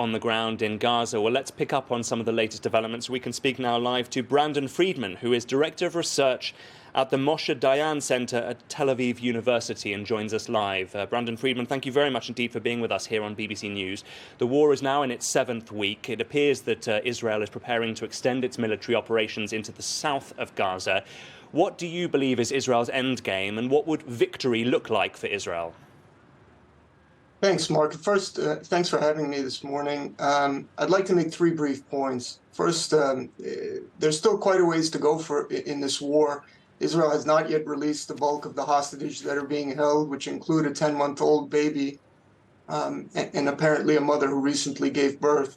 on the ground in Gaza. Well, let's pick up on some of the latest developments. We can speak now live to Brandon Friedman, who is Director of Research at the Moshe Dayan Center at Tel Aviv University, and joins us live. Brandon Friedman, thank you very much indeed for being with us here on BBC News. The war is now in its 7th week. It appears that Israel is preparing to extend its military operations into the south of Gaza. What do you believe is Israel's end game, and what would victory look like for Israel? Thanks, Mark. First, thanks for having me this morning. I'd like to make 3 brief points. First, there's still quite a ways to go in this war. Israel has not yet released the bulk of the hostages that are being held, which include a 10-month-old baby and apparently a mother who recently gave birth.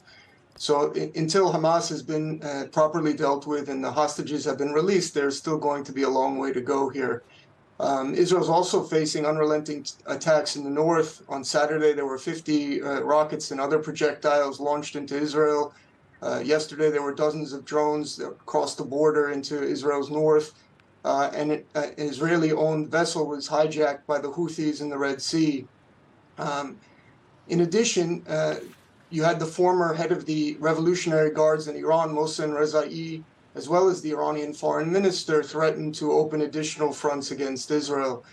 So until Hamas has been properly dealt with and the hostages have been released, there's still going to be a long way to go here. Israel's also facing unrelenting attacks in the north. On Saturday, there were 50 rockets and other projectiles launched into Israel. Yesterday, there were dozens of drones that crossed the border into Israel's north. And an Israeli-owned vessel was hijacked by the Houthis in the Red Sea. In addition, you had the former head of the Revolutionary Guards in Iran, Mohsen Rezai, as well as the Iranian foreign minister, threatened to open additional fronts against Israel.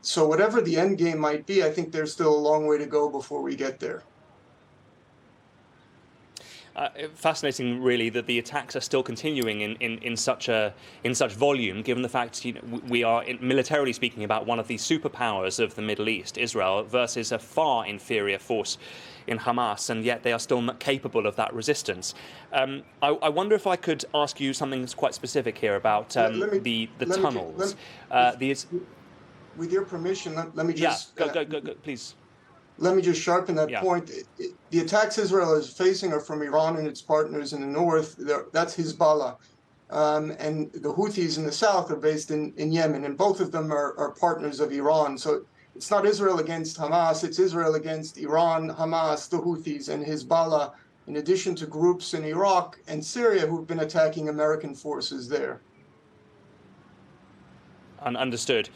So whatever the end game might be, I think there's still a long way to go before we get there. Fascinating, really, that the attacks are still continuing in such volume, given the fact we are, militarily speaking, about one of the superpowers of the Middle East, Israel, versus a far inferior force in Hamas, and yet they are still not capable of that resistance. I wonder if I could ask you something that's quite specific here about the tunnels. With your permission, let me just... Yeah, go, please. Let me just sharpen that point. The attacks Israel is facing are from Iran and its partners in the north. That's Hizballah. And the Houthis in the south are based in Yemen, and both of them are partners of Iran. So it's not Israel against Hamas, it's Israel against Iran, Hamas, the Houthis, and Hizballah, in addition to groups in Iraq and Syria who've been attacking American forces there. Understood.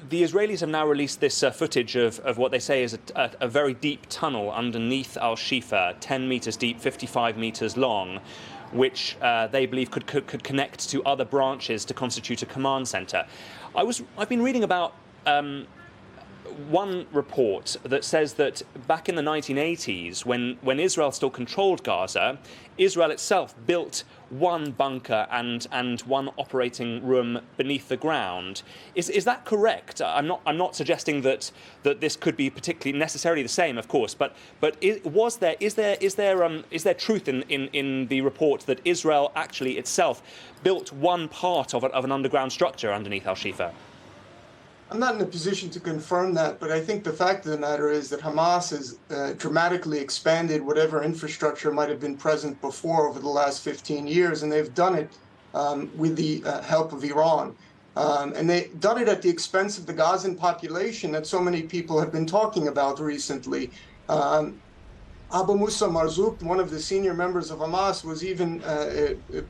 The Israelis have now released this footage of what they say is a very deep tunnel underneath Al-Shifa, 10 meters deep, 55 meters long, which they believe could connect to other branches to constitute a command center. I've been reading about one report that says that back in the 1980s, when Israel still controlled Gaza, Israel itself built one bunker and one operating room beneath the ground. Is that correct? I'm not suggesting that this could be particularly necessarily the same, of course, but is there truth in the report that Israel actually itself built one part of an underground structure underneath Al-Shifa? I'm not in a position to confirm that, but I think the fact of the matter is that Hamas has dramatically expanded whatever infrastructure might have been present before over the last 15 years, and they've done it with the help of Iran. And they've done it at the expense of the Gazan population that so many people have been talking about recently. Abu Musa Marzouk, one of the senior members of Hamas, was even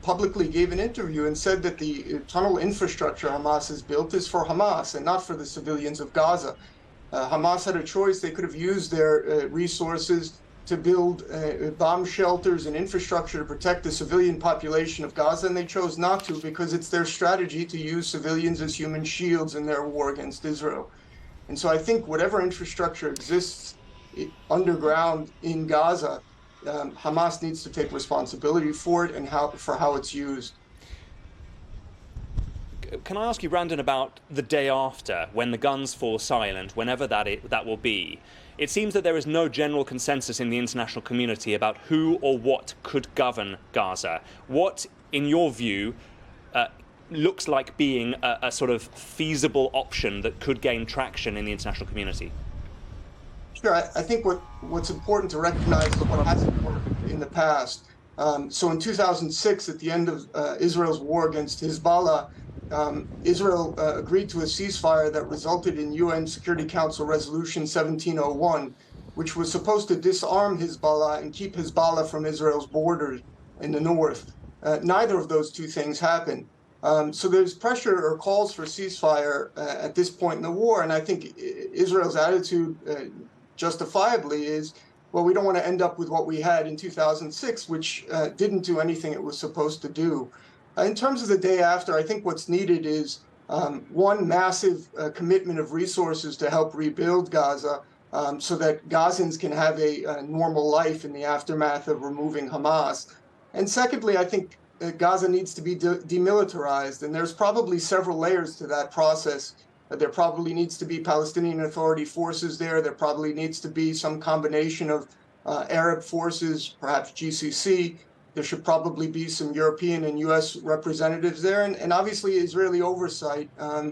publicly gave an interview and said that the tunnel infrastructure Hamas has built is for Hamas and not for the civilians of Gaza. Hamas had a choice. They could have used their resources to build bomb shelters and infrastructure to protect the civilian population of Gaza, and they chose not to because it's their strategy to use civilians as human shields in their war against Israel. And so I think whatever infrastructure exists underground in Gaza, Hamas needs to take responsibility for it and for how it's used. Can I ask you, Brandon, about the day after, when the guns fall silent, whenever that will be? It seems that there is no general consensus in the international community about who or what could govern Gaza. What, in your view, looks like being a sort of feasible option that could gain traction in the international community? Sure. I think what's important to recognize is what hasn't worked in the past. So in 2006, at the end of Israel's war against Hizballah, Israel agreed to a ceasefire that resulted in UN Security Council Resolution 1701, which was supposed to disarm Hizballah and keep Hizballah from Israel's borders in the north. Neither of those two things happened. So there's pressure or calls for ceasefire at this point in the war, and I think Israel's attitude, justifiably, is well, we don't want to end up with what we had in 2006, which didn't do anything it was supposed to do. In terms of the day after, I think what's needed is one massive commitment of resources to help rebuild Gaza so that Gazans can have a normal life in the aftermath of removing Hamas. And secondly, I think Gaza needs to be demilitarized, and there's probably several layers to that process. There probably needs to be Palestinian Authority forces there. There probably needs to be some combination of Arab forces, perhaps GCC. There should probably be some European and U.S. representatives there, and obviously Israeli oversight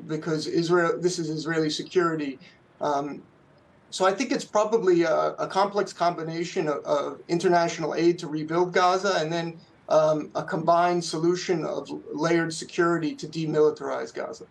because this is Israeli security. So I think it's probably a complex combination of international aid to rebuild Gaza and then a combined solution of layered security to demilitarize Gaza.